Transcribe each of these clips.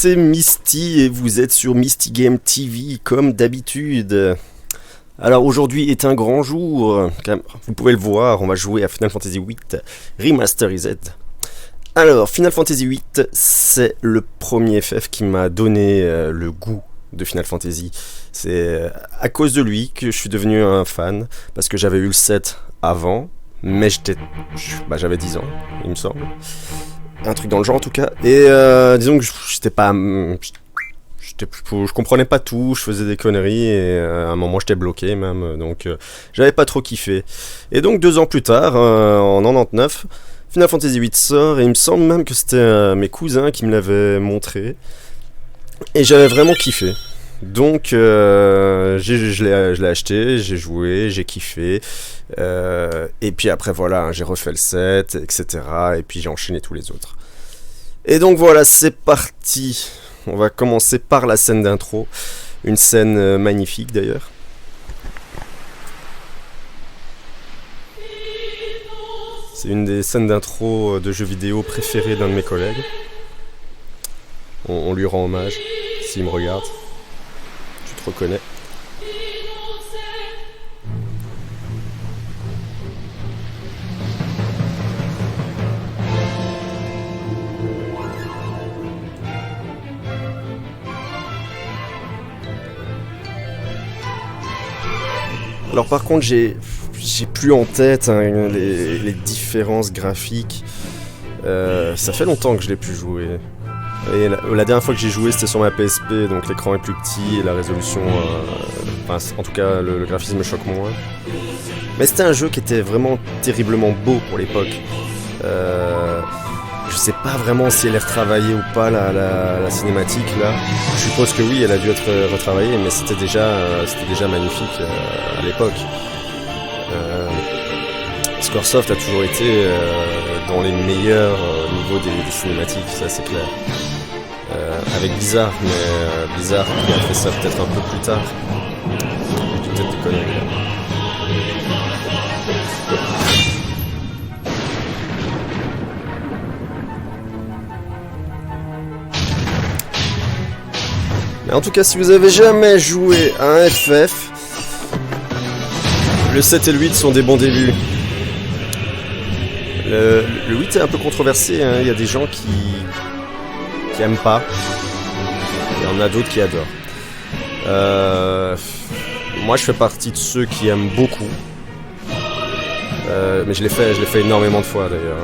c'est Misty et vous êtes sur Misty Game TV comme d'habitude. Alors aujourd'hui est un grand jour, vous pouvez le voir, on va jouer à Final Fantasy VIII Remasterized. Alors Final Fantasy VIII, c'est le premier FF qui m'a donné le goût de Final Fantasy. C'est à cause de lui que je suis devenu un fan, parce que j'avais eu le 7 avant, mais j'avais 10 ans, il me semble. Un truc dans le genre en tout cas. Et disons que j'étais pas... je comprenais pas tout, je faisais des conneries et à un moment j'étais bloqué même, donc j'avais pas trop kiffé. Et donc 2 ans plus tard, en 99, Final Fantasy VIII sort et il me semble même que c'était mes cousins qui me l'avaient montré. Et j'avais vraiment kiffé. Donc je l'ai acheté, j'ai joué, j'ai kiffé. Et puis après voilà, j'ai refait le 7, etc. Et puis j'ai enchaîné tous les autres. Et donc voilà, c'est parti. On va commencer par la scène d'intro. Une scène magnifique d'ailleurs. C'est une des scènes d'intro de jeux vidéo préférées d'un de mes collègues. On lui rend hommage, s'il me regarde. Tu te reconnais. Alors par contre j'ai plus en tête les différences graphiques. Ça fait longtemps que je l'ai plus joué. Et la dernière fois que j'ai joué c'était sur ma PSP, donc l'écran est plus petit et la résolution, en tout cas le graphisme me choque moins. Mais c'était un jeu qui était vraiment terriblement beau pour l'époque. Je sais pas vraiment si elle est retravaillée ou pas la cinématique là. Je suppose que oui, elle a dû être retravaillée, mais c'était déjà magnifique à l'époque. Squaresoft a toujours été dans les meilleurs niveaux des cinématiques, ça c'est clair. Avec Blizzard, mais Blizzard qui a fait ça peut-être un peu plus tard. Je dis peut-être des conneries là. Mais en tout cas, si vous avez jamais joué à un FF, le 7 et le 8 sont des bons débuts. Le 8 est un peu controversé, hein. Il y a des gens qui aiment pas. Il y en a d'autres qui adorent. Moi, je fais partie de ceux qui aiment beaucoup. Mais je l'ai fait énormément de fois d'ailleurs.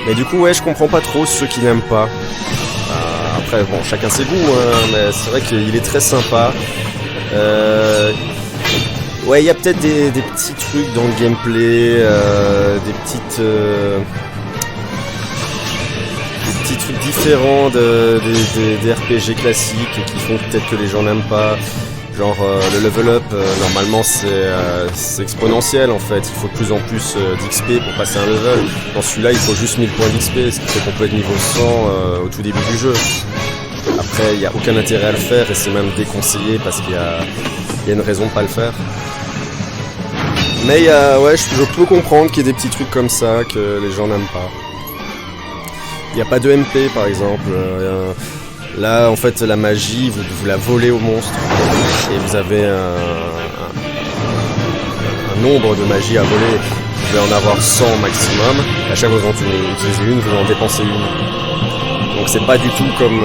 Mais du coup, ouais, je comprends pas trop ceux qui n'aiment pas. Après, bon, chacun ses goûts, hein, mais c'est vrai qu'il est très sympa. Ouais, il y a peut-être des petits trucs dans le gameplay, des petits trucs différents des RPG classiques qui font peut-être que les gens n'aiment pas. Genre le level up, normalement c'est exponentiel en fait, il faut de plus en plus d'XP pour passer un level. Dans celui-là il faut juste 1000 points d'XP, ce qui fait qu'on peut être niveau 100 au tout début du jeu. Après il n'y a aucun intérêt à le faire et c'est même déconseillé parce qu'il y a une raison de pas le faire. Mais ouais, je peux comprendre qu'il y ait des petits trucs comme ça que les gens n'aiment pas. Il n'y a pas de MP par exemple. Là, en fait, la magie, vous la volez au monstre et vous avez un nombre de magies à voler. Vous pouvez en avoir 100 maximum. À chaque fois que vous en utilisez une, vous en dépensez une. Donc c'est pas du tout comme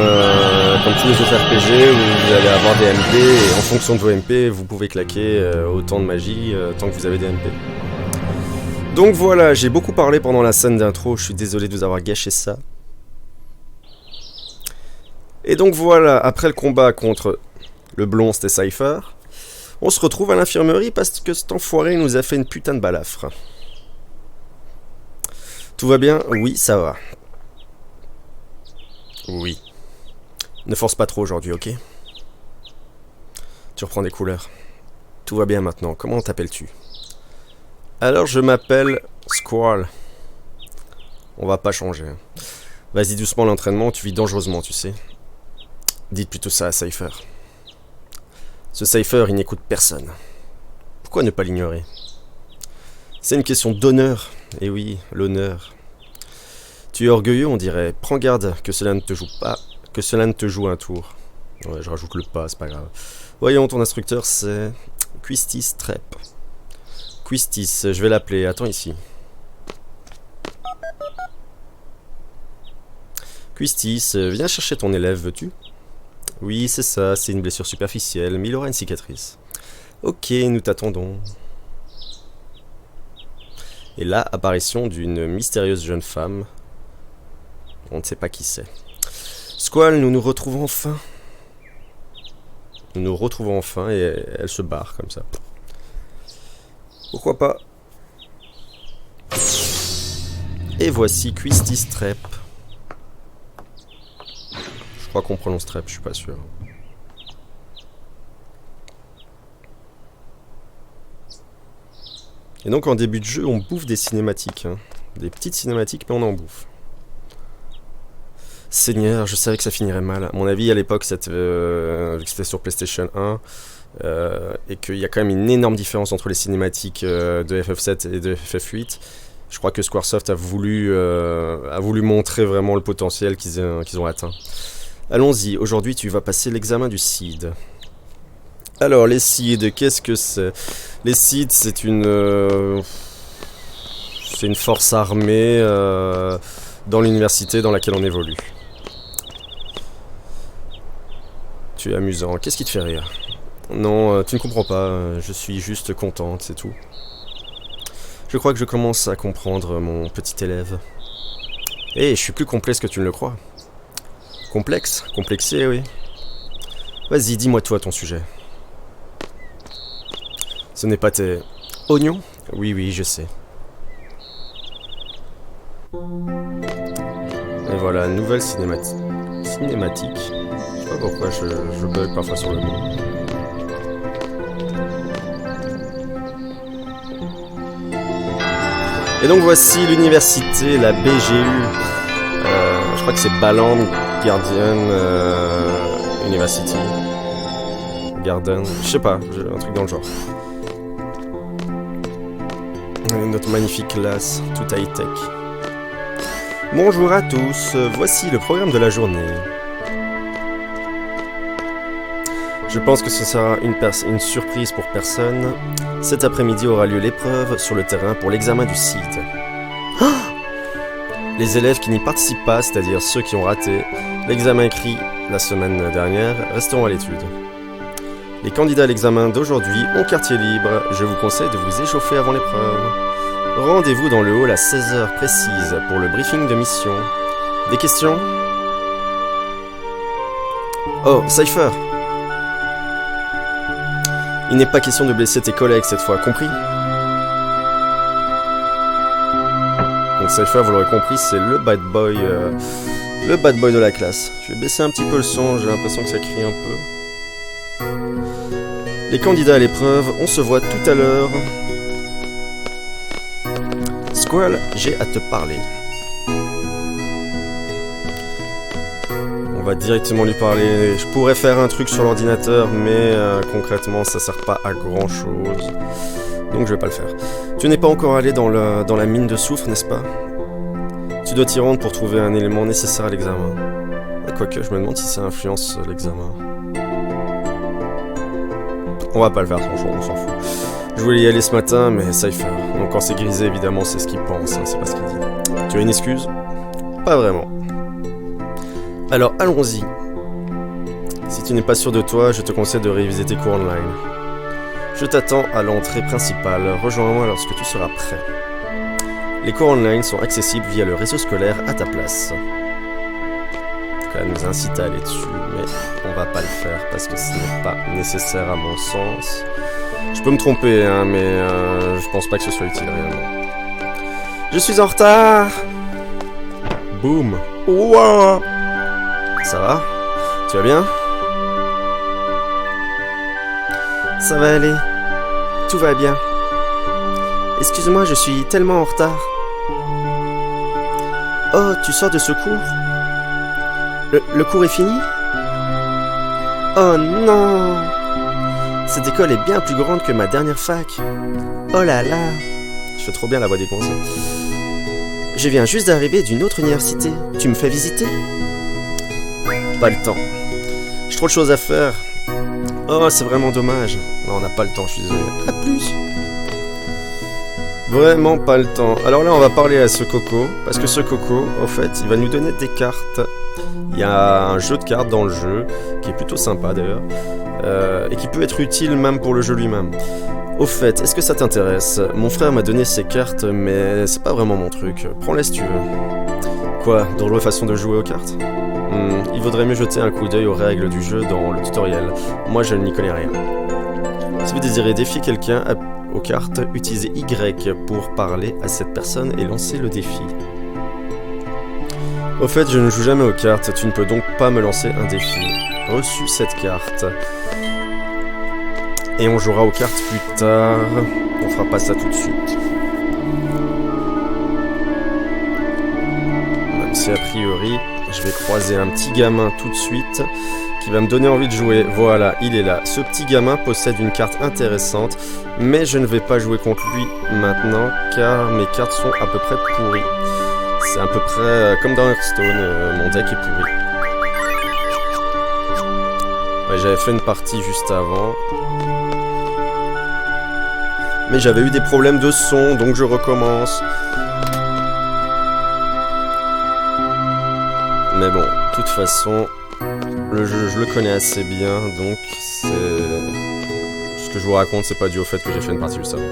tous les autres RPG où vous allez avoir des MP et en fonction de vos MP, vous pouvez claquer autant de magie tant que vous avez des MP. Donc voilà, j'ai beaucoup parlé pendant la scène d'intro, je suis désolé de vous avoir gâché ça. Et donc voilà, après le combat contre le blond, c'était Cypher, on se retrouve à l'infirmerie parce que cet enfoiré nous a fait une putain de balafre. Tout va bien? Oui, ça va. Oui. Ne force pas trop aujourd'hui, ok? Tu reprends des couleurs. Tout va bien maintenant, comment t'appelles-tu? Alors je m'appelle Squall. On va pas changer. Vas-y doucement l'entraînement, tu vis dangereusement, tu sais. Dites plutôt ça à Cypher. Ce Cypher, il n'écoute personne. Pourquoi ne pas l'ignorer? C'est une question d'honneur. Et oui, l'honneur. Tu es orgueilleux, on dirait. Prends garde que cela ne te joue pas Que cela ne te joue un tour. Ouais, je rajoute le pas, c'est pas grave. Voyons, ton instructeur c'est Quistis Trep. Quistis, je vais l'appeler. Attends ici. Quistis, viens chercher ton élève, veux-tu? Oui, c'est ça, c'est une blessure superficielle, mais il aura une cicatrice. Ok, nous t'attendons. Et là, apparition d'une mystérieuse jeune femme. On ne sait pas qui c'est. Squall, nous nous retrouvons enfin. Nous nous retrouvons enfin et elle se barre comme ça. Pourquoi pas? Et voici Quistis Trep. Je crois qu'on prononce Trep, je suis pas sûr. Et donc en début de jeu, on bouffe des cinématiques. Hein. Des petites cinématiques, mais on en bouffe. Seigneur, je savais que ça finirait mal. À mon avis, à l'époque, c'était sur PlayStation 1, et qu'il y a quand même une énorme différence entre les cinématiques de FF7 et de FF8. Je crois que Squaresoft a voulu montrer vraiment le potentiel qu'ils ont atteint. Allons-y, aujourd'hui tu vas passer l'examen du SEED. Alors, les SEED, qu'est-ce que c'est? Les SEED, c'est une force armée dans l'université dans laquelle on évolue. Tu es amusant. Qu'est-ce qui te fait rire? Non, tu ne comprends pas. Je suis juste contente, c'est tout. Je crois que je commence à comprendre, mon petit élève. Eh, je suis plus complexe que tu ne le crois. Complexe? Complexé, oui. Vas-y, dis-moi toi ton sujet. Ce n'est pas tes... Oignons? Oui, oui, je sais. Et voilà, nouvelle cinématique. Je sais pas pourquoi je bug parfois sur le mot. Et donc voici l'université, la BGU. Je crois que c'est Baland Guardian University. Garden, je sais pas, un truc dans le genre. Notre magnifique classe, tout high-tech. Bonjour à tous, voici le programme de la journée. Je pense que ce sera une surprise pour personne. Cet après-midi aura lieu l'épreuve sur le terrain pour l'examen du SEED. Les élèves qui n'y participent pas, c'est-à-dire ceux qui ont raté l'examen écrit la semaine dernière, resteront à l'étude. Les candidats à l'examen d'aujourd'hui ont quartier libre. Je vous conseille de vous échauffer avant l'épreuve. Rendez-vous dans le hall à 16h précise pour le briefing de mission. Des questions? Oh, Cypher! Il n'est pas question de blesser tes collègues cette fois, compris? Donc Cypher, vous l'aurez compris, c'est le bad boy de la classe. Je vais baisser un petit peu le son, j'ai l'impression que ça crie un peu. Les candidats à l'épreuve, on se voit tout à l'heure. Squirrel, j'ai à te parler. On va directement lui parler. Je pourrais faire un truc sur l'ordinateur, mais concrètement, ça sert pas à grand chose. Donc je vais pas le faire. Tu n'es pas encore allé dans la mine de soufre, n'est-ce pas? Tu dois t'y rendre pour trouver un élément nécessaire à l'examen. Quoique, je me demande si ça influence l'examen. On va pas le faire, franchement, on s'en fout. Je voulais y aller ce matin, mais Cypher. Donc quand c'est grisé, évidemment, c'est ce qu'il pense, hein, c'est pas ce qu'il dit. Tu as une excuse? Pas vraiment. Alors, allons-y. Si tu n'es pas sûr de toi, je te conseille de réviser tes cours online. Je t'attends à l'entrée principale. Rejoins-moi lorsque tu seras prêt. Les cours online sont accessibles via le réseau scolaire à ta place. Elle nous incite à aller dessus, mais on va pas le faire parce que ce n'est pas nécessaire à mon sens. Je peux me tromper, hein, mais je pense pas que ce soit utile réellement. Je suis en retard. Boum. Wow. Ça va? Tu vas bien? Ça va aller. Tout va bien. Excuse-moi, je suis tellement en retard. Oh, tu sors de ce cours? Le cours est fini? Oh non! Cette école est bien plus grande que ma dernière fac. Oh là là! Je fais trop bien la voix des gonzes. Je viens juste d'arriver d'une autre université. Tu me fais visiter? pas le temps. J'ai trop de choses à faire. Oh, c'est vraiment dommage. Non, on n'a pas le temps, je suis désolé. À plus. Vraiment pas le temps. Alors là, on va parler à ce coco. Parce que ce coco, au fait, il va nous donner des cartes. Il y a un jeu de cartes dans le jeu, qui est plutôt sympa d'ailleurs. Et qui peut être utile même pour le jeu lui-même. Au fait, est-ce que ça t'intéresse? Mon frère m'a donné ces cartes, mais c'est pas vraiment mon truc. Prends-les si tu veux. Quoi? Drôle façon de jouer aux cartes? Il vaudrait mieux jeter un coup d'œil aux règles du jeu dans le tutoriel. Moi, je n'y connais rien. Si vous désirez défier quelqu'un aux cartes, utilisez Y pour parler à cette personne et lancer le défi. Au fait, je ne joue jamais aux cartes, tu ne peux donc pas me lancer un défi. Reçu cette carte. Et on jouera aux cartes plus tard. On fera pas ça tout de suite. Même si a priori, je vais croiser un petit gamin tout de suite qui va me donner envie de jouer. Voilà, il est là. Ce petit gamin possède une carte intéressante, mais je ne vais pas jouer contre lui maintenant car mes cartes sont à peu près pourries. C'est à peu près comme dans Hearthstone, mon deck est pourri. Ouais, j'avais fait une partie juste avant. Mais j'avais eu des problèmes de son, donc je recommence. Mais bon, de toute façon, le jeu, je le connais assez bien, donc c'est... Ce que je vous raconte, c'est pas dû au fait que j'ai fait une partie juste avant.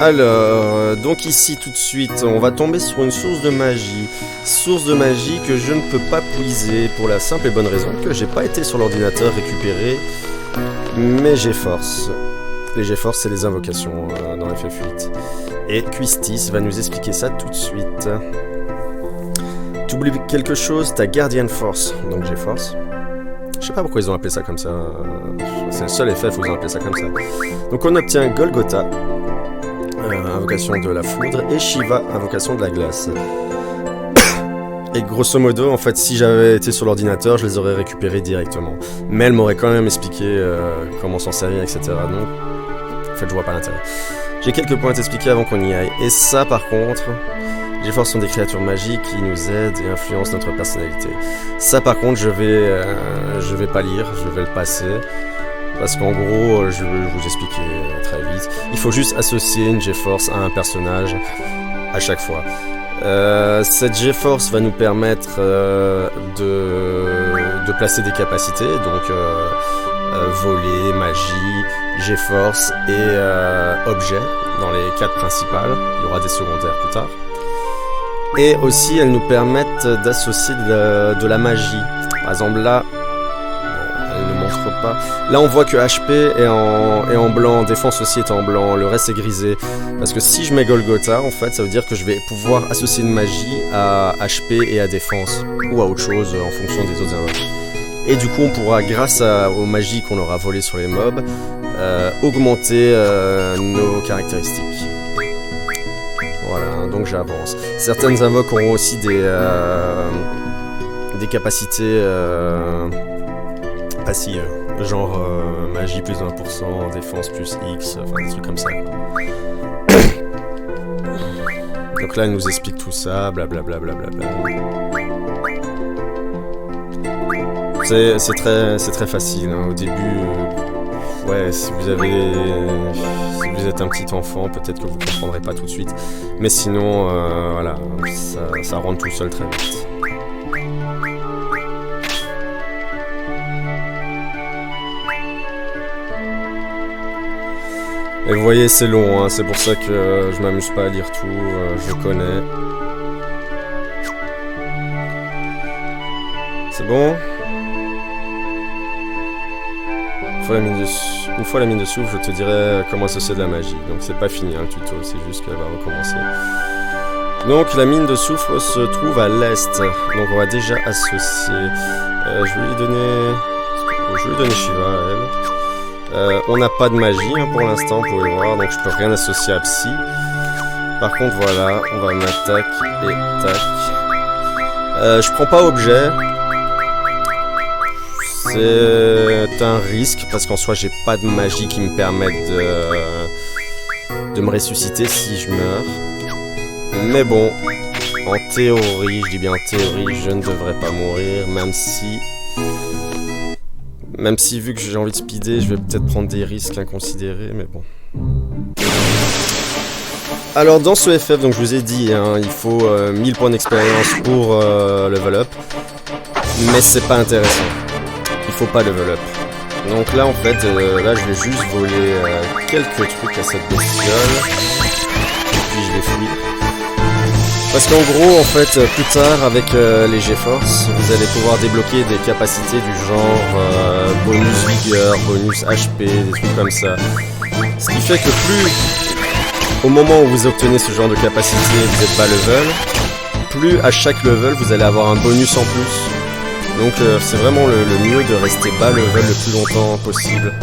Alors, donc ici tout de suite, on va tomber sur une source de magie. Source de magie que je ne peux pas puiser pour la simple et bonne raison que j'ai pas été sur l'ordinateur récupérer mes G-Force. Les G-Force, c'est les invocations dans FF8. Et Quistis va nous expliquer ça tout de suite. T'oublies quelque chose, ta Guardian Force, donc G-Force. Je sais pas pourquoi ils ont appelé ça comme ça. C'est le seul FF où ils ont appelé ça comme ça. Donc on obtient Golgotha, invocation de la foudre, et Shiva, invocation de la glace. Et grosso modo, en fait, si j'avais été sur l'ordinateur, je les aurais récupérés directement. Mais elle m'aurait quand même expliqué comment s'en servir, etc. Donc, en fait, je vois pas l'intérêt. J'ai quelques points à t'expliquer avant qu'on y aille. Et ça, par contre, G-Force sont des créatures magiques qui nous aident et influencent notre personnalité. Ça, par contre, je vais pas lire, je vais le passer. Parce qu'en gros, je vais vous expliquer très vite. Il faut juste associer une G-Force à un personnage à chaque fois. Cette G-Force va nous permettre de placer des capacités, donc voler, magie, G-Force et objet dans les 4 principales. Il y aura des secondaires plus tard. Et aussi, elles nous permettent d'associer de la magie. Par exemple, là, elle ne montre pas. Là, on voit que HP est en blanc, défense aussi est en blanc, le reste est grisé. Parce que si je mets Golgotha, en fait, ça veut dire que je vais pouvoir associer une magie à HP et à défense, ou à autre chose en fonction des autres invoques. Et du coup, on pourra, grâce aux magies qu'on aura volées sur les mobs, augmenter nos caractéristiques. Voilà, donc j'avance. Certaines invoques auront aussi des capacités passives, genre magie plus 20%, défense plus X, enfin des trucs comme ça. Donc là, elle nous explique tout ça, blablabla. C'est très facile, hein. Au début, ouais, si vous êtes un petit enfant, peut-être que vous comprendrez pas tout de suite. Mais sinon, voilà, ça rentre tout seul très vite. Et vous voyez, c'est long, hein, c'est pour ça que je m'amuse pas à lire tout, je connais. C'est bon? Une fois la mine de souffle, je te dirai comment associer de la magie. Donc c'est pas fini, hein, le tuto, c'est juste qu'elle va recommencer. Donc la mine de soufre se trouve à l'est. Donc on va déjà associer. Je vais lui donner Shiva à elle. On n'a pas de magie, hein, pour l'instant, vous pouvez voir, donc je peux rien associer à Psy. Par contre, voilà, on va mettre tac et tac. Je prends pas objet. C'est un risque parce qu'en soi, j'ai pas de magie qui me permette de me ressusciter si je meurs. Mais bon, En théorie, je dis bien en théorie, je ne devrais pas mourir, même si vu que j'ai envie de speeder, je vais peut-être prendre des risques inconsidérés, mais bon. Alors dans ce FF, donc je vous ai dit, hein, il faut 1000 points d'expérience pour level up, mais c'est pas intéressant. Il faut pas level up. Donc là en fait, là je vais juste voler quelques trucs à cette bestiole, et puis je vais fuir. Parce qu'en gros, en fait, plus tard, avec les GeForce, vous allez pouvoir débloquer des capacités du genre bonus vigueur, bonus HP, des trucs comme ça. Ce qui fait que plus, au moment où vous obtenez ce genre de capacité, vous êtes bas level, plus à chaque level, vous allez avoir un bonus en plus. Donc c'est vraiment le mieux de rester bas level le plus longtemps possible.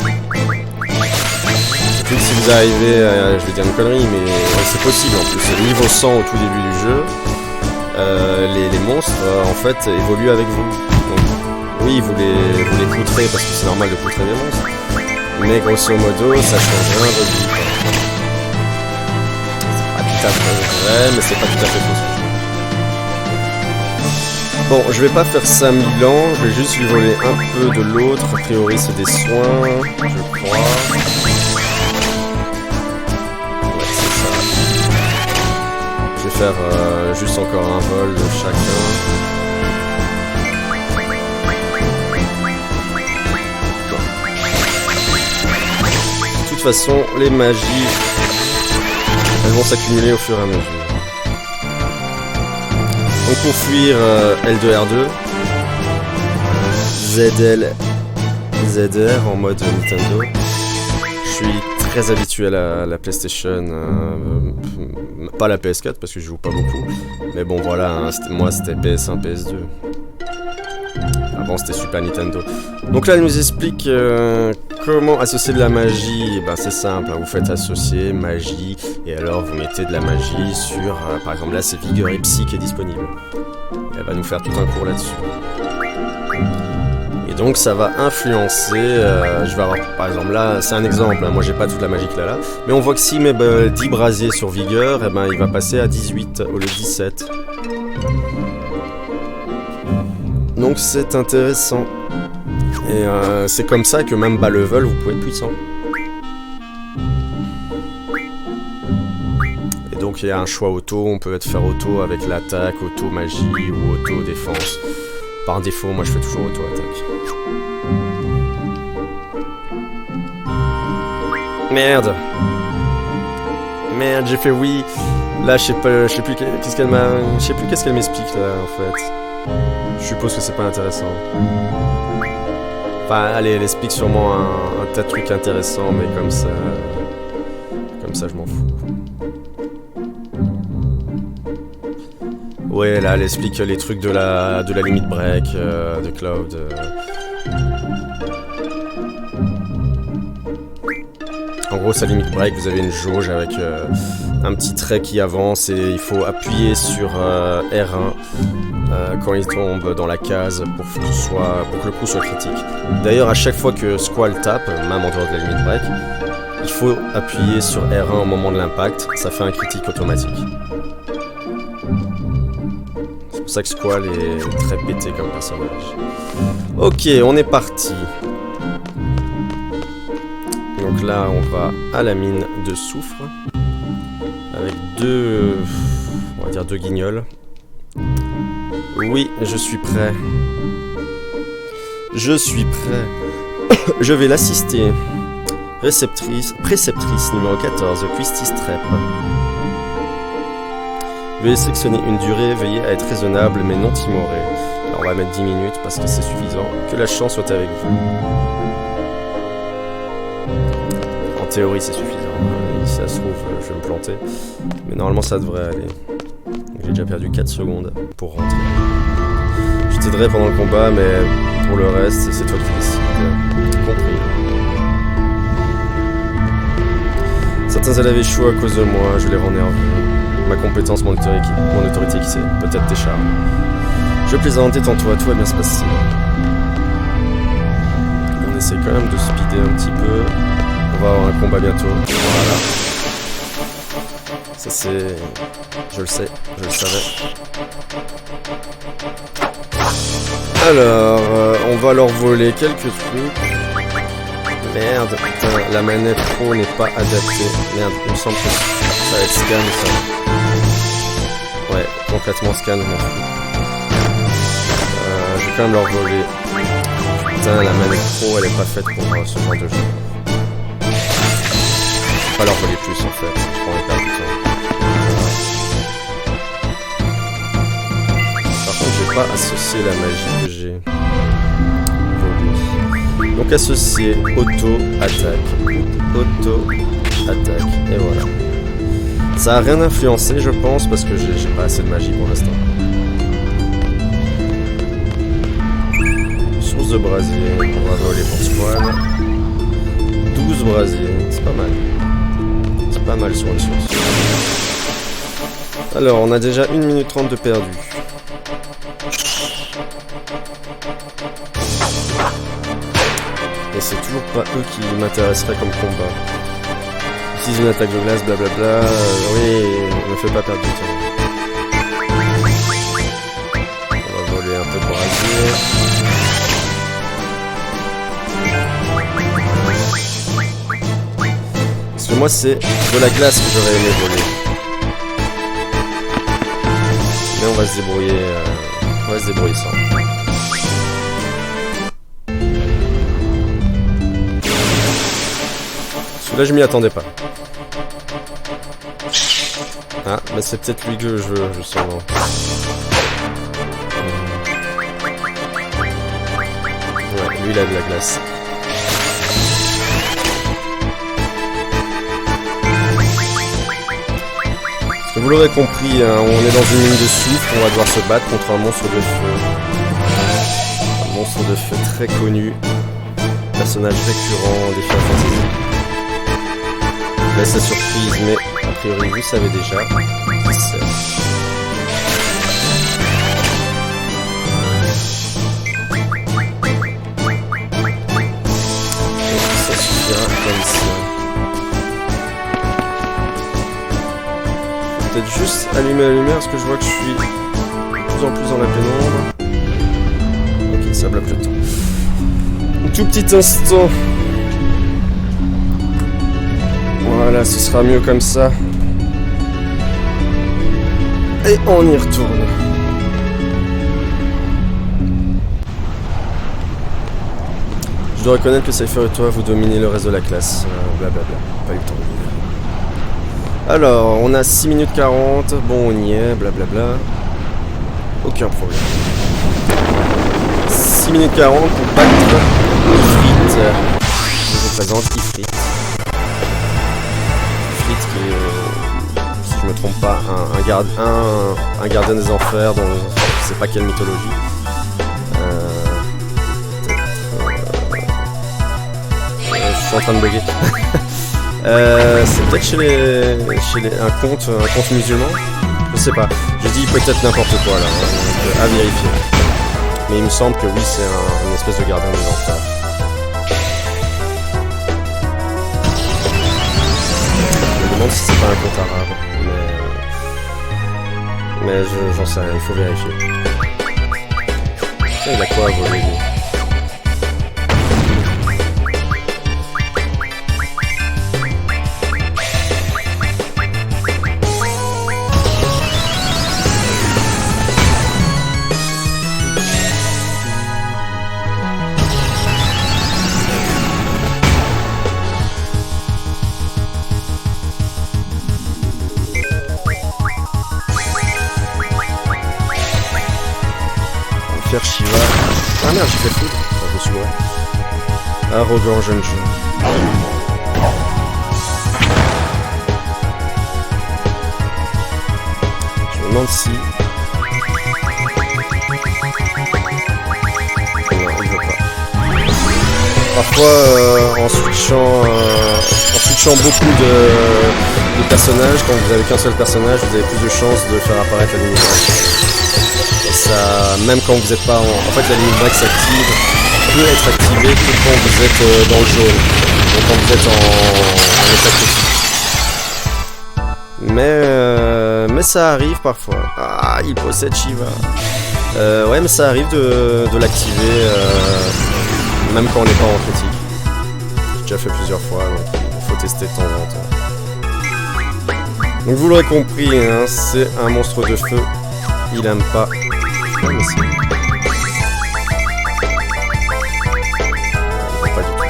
Surtout que si vous arrivez, je vais dire une connerie, mais c'est possible en plus. Niveau 100 au tout début du jeu, les monstres en fait évoluent avec vous. Donc oui, vous les poutrez parce que c'est normal de poutrer les monstres. Mais grosso modo, ça change rien de vie. C'est pas tout à fait vrai, mais c'est pas tout à fait faux. Bon, je vais pas faire ça 1000 ans, je vais juste lui voler un peu de l'autre. A priori, c'est des soins, je crois. Je vais faire juste encore un vol de chacun. De toute façon, les magies, elles vont s'accumuler au fur et à mesure. Donc pour fuir L2R2, ZR en mode Nintendo. Je suis très habitué à la PlayStation, pas la PS4 parce que je joue pas beaucoup, mais bon voilà, hein, moi c'était PS1, PS2. Avant c'était Super Nintendo. Donc là elle nous explique comment associer de la magie. Ben, c'est simple, hein, vous faites associer magie et alors vous mettez de la magie sur, par exemple là c'est Vigueur et Psy qui est disponible. Elle va nous faire tout un cours là-dessus. Et donc ça va influencer, je vais avoir par exemple là, c'est un exemple, hein, moi j'ai pas toute la magie qu'il a là, mais on voit que s'il met 10 brasiers sur Vigueur, et ben, il va passer à 18 au lieu de 17. Donc c'est intéressant. Et c'est comme ça que même bas level vous pouvez être puissant. Et donc il y a un choix auto, on peut faire auto avec l'attaque, auto magie ou auto défense. Par défaut, moi je fais toujours auto attaque. Merde, j'ai fait oui. Là je sais plus qu'est-ce qu'elle m'explique là en fait. Je suppose que c'est pas intéressant. Enfin, allez, elle explique sûrement un tas de trucs intéressants, mais comme ça je m'en fous. Ouais, là, elle explique les trucs de la limit break, de Cloud. En gros, sa limit break, vous avez une jauge avec un petit trait qui avance et il faut appuyer sur R1 quand il tombe dans la case pour que le coup soit critique. D'ailleurs, à chaque fois que Squall tape, même en dehors de la limit break, il faut appuyer sur R1 au moment de l'impact, ça fait un critique automatique. C'est pour ça que Squall est très pété comme personnage. Ok, on est parti. Donc là, on va à la mine de soufre avec deux guignols. Oui, je suis prêt. Je vais l'assister. Préceptrice numéro 14, Quistis Trep. Veuillez sélectionner une durée, veillez à être raisonnable mais non timoré. Alors on va mettre 10 minutes parce que c'est suffisant. Que la chance soit avec vous. En théorie c'est suffisant. Si ça se trouve, je vais me planter. Mais normalement ça devrait aller. J'ai déjà perdu 4 secondes pour rentrer. Je t'aiderai pendant le combat, mais pour le reste, c'est toi qui décides. Compris. Certains élèves échouent à cause de moi, je les rends nerveux. Ma compétence, mon autorité qui sait, peut-être tes charmes. Je plaisante, détends-toi, tout va bien se passer. On essaie quand même de speeder un petit peu. On va avoir un combat bientôt. Voilà. Ça c'est... Je le sais, je le savais. Alors, on va leur voler quelques trucs. Merde, putain, la manette pro n'est pas adaptée. Merde, il me semble que ça va être scan ça. Ouais, complètement scan, je m'en fous. Je vais quand même leur voler. Putain, la manette pro elle est pas faite pour ce genre de jeu. Je vais pas leur voler plus en fait, je prends les pertes du temps. Par contre, j'ai pas associé la magie que j'ai. Donc associer auto-attaque. Auto-attaque. Et voilà. Ça a rien influencé je pense parce que j'ai pas assez de magie pour l'instant. Source de brasier. On va voler pour squad. 12 brasiers. C'est pas mal. C'est pas mal sur une source. Alors on a déjà 1 minute 30 de perdu. Et c'est toujours pas eux qui m'intéresseraient comme combat. Utilise une attaque de glace, blablabla. Oui, ne fais pas perdre du temps. On va voler un peu de brasier. Parce que moi c'est de la glace que j'aurais aimé voler. Mais on va se débrouiller sans. Là je m'y attendais pas. Ah, mais c'est peut-être lui que je veux, je sens. Ouais, lui il a de la glace. Parce que vous l'aurez compris, hein, on est dans une mine de soufre, on va devoir se battre contre un monstre de feu. Un monstre de feu très connu. Personnage récurrent des Final Fantasy. Laisse la surprise, mais a priori vous savez déjà. Ça suffira comme ça. Peut-être juste allumer la lumière parce que je vois que je suis de plus en plus dans la pénombre. Ok, ça bloque le temps. Un tout petit instant. Voilà, ce sera mieux comme ça. Et on y retourne. Je dois reconnaître que Cypher et toi, vous dominez le reste de la classe. Blablabla. Pas eu le temps de lire. Alors, on a 6 minutes 40. Bon, on y est. Blablabla. Aucun problème. 6 minutes 40 pour battre Ifrit. Je vous présente Ifrit. Qui est, si je me trompe pas, un gardien des enfers dans je sais pas quelle mythologie. Je suis en train de bugger. C'est peut-être un conte musulman. Je sais pas. Je dis peut-être n'importe quoi là. À vérifier. Mais il me semble que oui, c'est une espèce de gardien des enfers. Je me demande si c'est pas un conte arabe, mais j'en sais rien, il faut vérifier. Tiens, il a quoi à voler lui ? Shiva. Ah merde, j'ai fait foudre. Enfin, je me suis gouré. Arrogant jeune jeu. Je me demande si... Non, il veut pas. Parfois, en switchant beaucoup de personnages, quand vous avez qu'un seul personnage, vous avez plus de chances de faire apparaître la lumière. Ça, même quand vous n'êtes pas en fait la ligne black s'active, peut être activée que quand vous êtes dans le jaune, donc quand vous êtes en état critique. Mais ça arrive parfois. Ah, il possède Shiva. Ouais, mais ça arrive de l'activer, même quand on n'est pas en critique. J'ai déjà fait plusieurs fois, donc il faut tester de temps en temps. Donc vous l'aurez compris, hein, c'est un monstre de feu. Il aime pas. Ouais, mais c'est... Pas du tout.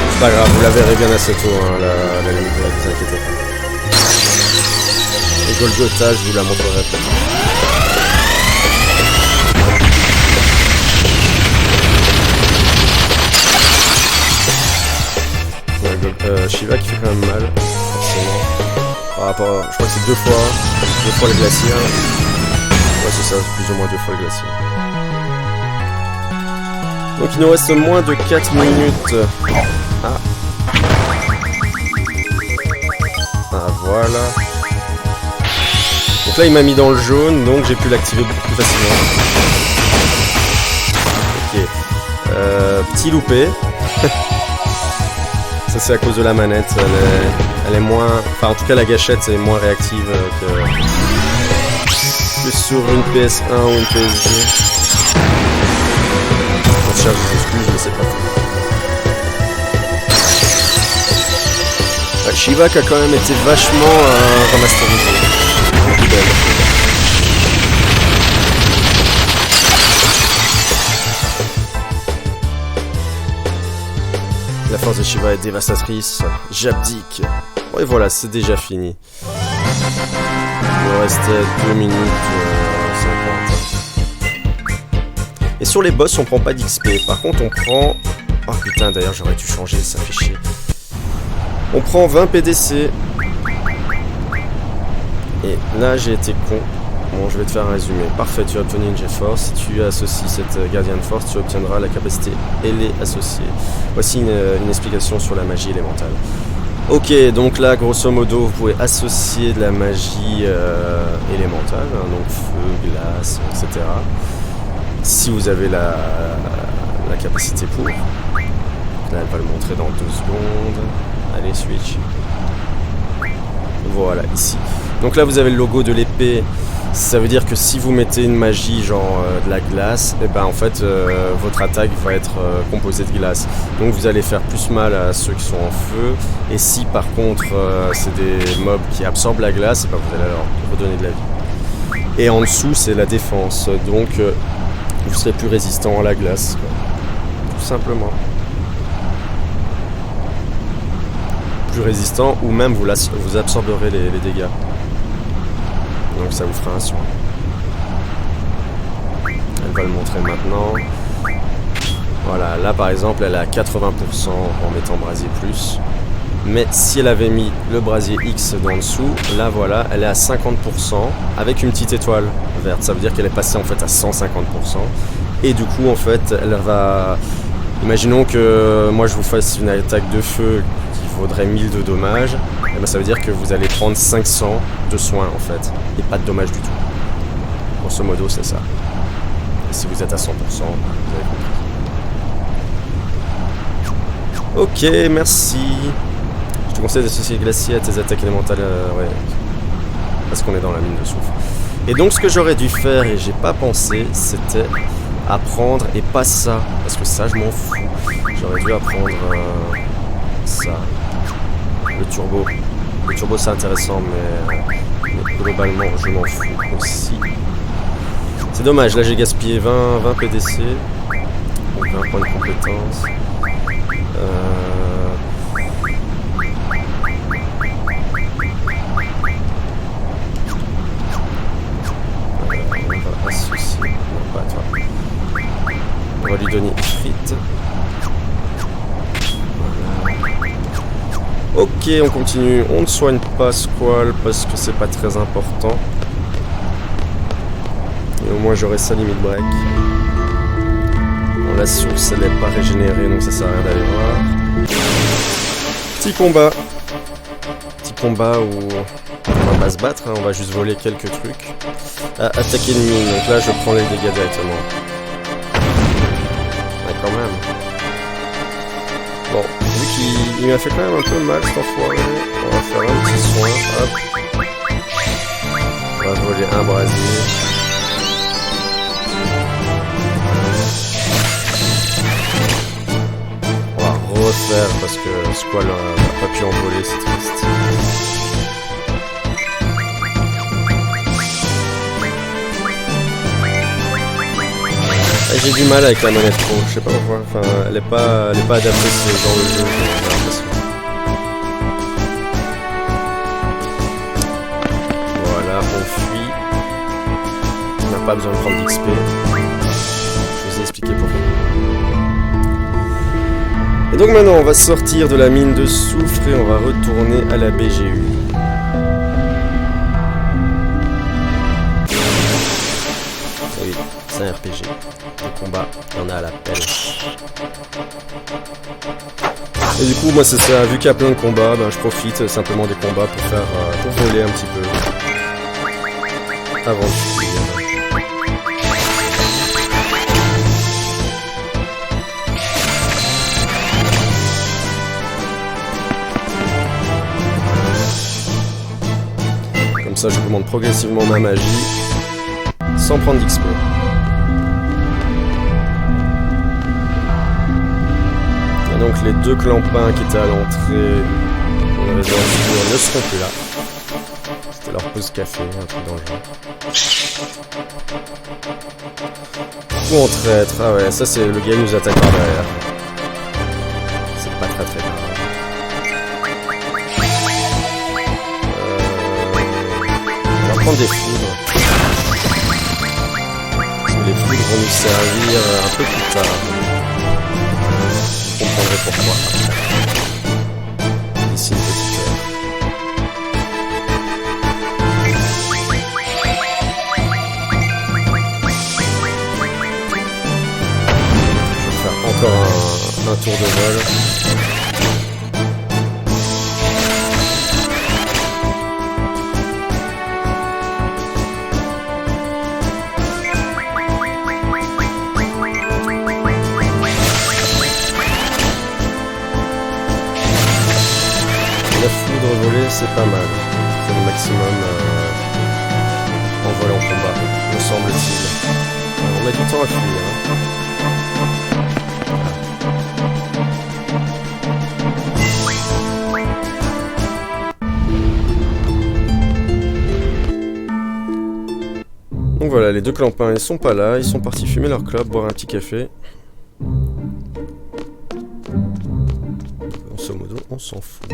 C'est pas grave, vous la verrez bien assez tôt, hein, la limite, ne vous inquiétez pas. Et Golgotha, je vous la montrerai peut-être. Shiva qui fait quand même mal, forcément. Par rapport à, je crois que c'est deux fois le glacier. Ouais, c'est ça, plus ou moins 2 fois le glacier. Donc il nous reste moins de 4 minutes. Ah, voilà. Donc là il m'a mis dans le jaune, donc j'ai pu l'activer beaucoup plus facilement. Ok. Petit loupé. Ça c'est à cause de la manette, elle est moins... Enfin en tout cas la gâchette est moins réactive que sur une PS1 ou une PS2. On cherche des excuses, je ne sais pas. Shiva qui a quand même été vachement remasterisé. Beaucoup belle. La force de Shiva est dévastatrice. J'abdique. Et voilà, c'est déjà fini. Il nous restait 2 minutes 50. Et sur les boss, on prend pas d'XP. Par contre, on prend... Oh putain, d'ailleurs, j'aurais dû changer, ça fait chier. On prend 20 PDC. Et là, j'ai été con. Bon, je vais te faire un résumé. Parfait, tu as obtenu une G-Force. Si tu associes cette Guardian Force, tu obtiendras la capacité ailée associée. Voici une explication sur la magie élémentale. Ok, donc là, grosso modo, vous pouvez associer de la magie élémentale, hein, donc feu, glace, etc. Si vous avez la capacité pour. Là, elle va le montrer dans 2 secondes. Allez, switch. Voilà, ici. Donc là, vous avez le logo de l'épée. Ça veut dire que si vous mettez une magie genre de la glace, et ben en fait votre attaque va être composée de glace. Donc vous allez faire plus mal à ceux qui sont en feu. Et si par contre c'est des mobs qui absorbent la glace, et ben vous allez leur redonner de la vie. Et en dessous c'est la défense. Donc vous serez plus résistant à la glace, quoi. Tout simplement. Plus résistant ou même vous absorberez les dégâts. Donc ça vous fera un soin. Elle va le montrer maintenant. Voilà, là par exemple elle est à 80% en mettant brasier plus. Mais si elle avait mis le brasier X dans dessous, là voilà, elle est à 50% avec une petite étoile verte. Ça veut dire qu'elle est passée en fait à 150%. Et du coup en fait elle va... Imaginons que moi je vous fasse une attaque de feu qui vaudrait 1000 de dommages. Et ben ça veut dire que vous allez prendre 500 de soins en fait, et pas de dommages du tout. Grosso modo c'est ça. Et si vous êtes à 100%, vous avez compris. Ok, merci. Je te conseille d'associer le glacier à tes attaques élémentales, ouais, parce qu'on est dans la mine de soufre. Et donc ce que j'aurais dû faire, et j'ai pas pensé, c'était apprendre, et pas ça, parce que ça je m'en fous. J'aurais dû apprendre ça. Le turbo. Le turbo c'est intéressant, mais globalement je m'en fous aussi. C'est dommage, là j'ai gaspillé 20 PDC. Donc 20 points de compétence. On va associer. Non, pas toi. On va lui donner frites. Ok, on continue. On ne soigne pas Squall parce que c'est pas très important. Et au moins j'aurai sa limite break. Bon, la source elle n'est pas régénérée donc ça sert à rien d'aller voir. Petit combat. Petit combat où on va pas se battre, hein, on va juste voler quelques trucs. Ah, attaquer une mine, donc là je prends les dégâts directement. Ouais, quand même. Bon, vu qu'il m'a fait quand même un peu mal cet enfoiré, on va faire un petit soin, hop. On va voler un brasier. On va refaire parce que Squall n'a pas pu en voler, c'est triste. J'ai du mal avec la manette pro, je sais pas pourquoi, enfin elle est pas adaptée à ce genre de jeu, j'ai l'impression. Voilà, on fuit. On n'a pas besoin de prendre d'XP. Je vous ai expliqué pourquoi. Et donc maintenant on va sortir de la mine de soufre et on va retourner à la BGU. Et oui, c'est un RPG. Le combat, il y en a à la pelle. Et du coup, moi c'est ça, vu qu'il y a plein de combats, ben, je profite simplement des combats pour faire pour voler un petit peu. Avant de fuir. Comme ça, je augmente progressivement ma magie sans prendre d'XP. Donc les deux clampins qui étaient à l'entrée pour la réserve ne seront plus là. C'était leur pause café, un truc dans le genre. Ou en traître, ah ouais, ça c'est le gars qui nous attaque par derrière. C'est pas très très grave. On va prendre des foudres. Les foudres vont nous servir un peu plus tard. Vous comprendrez pourquoi. Ici une petite heure. Je vais faire encore un tour de vol. C'est pas mal, c'est le maximum en vol en combat, me semble-t-il. On a du temps à fuir. Donc voilà, les deux clampins ils sont pas là, ils sont partis fumer leur clope, boire un petit café. Grosso modo, on s'en fout.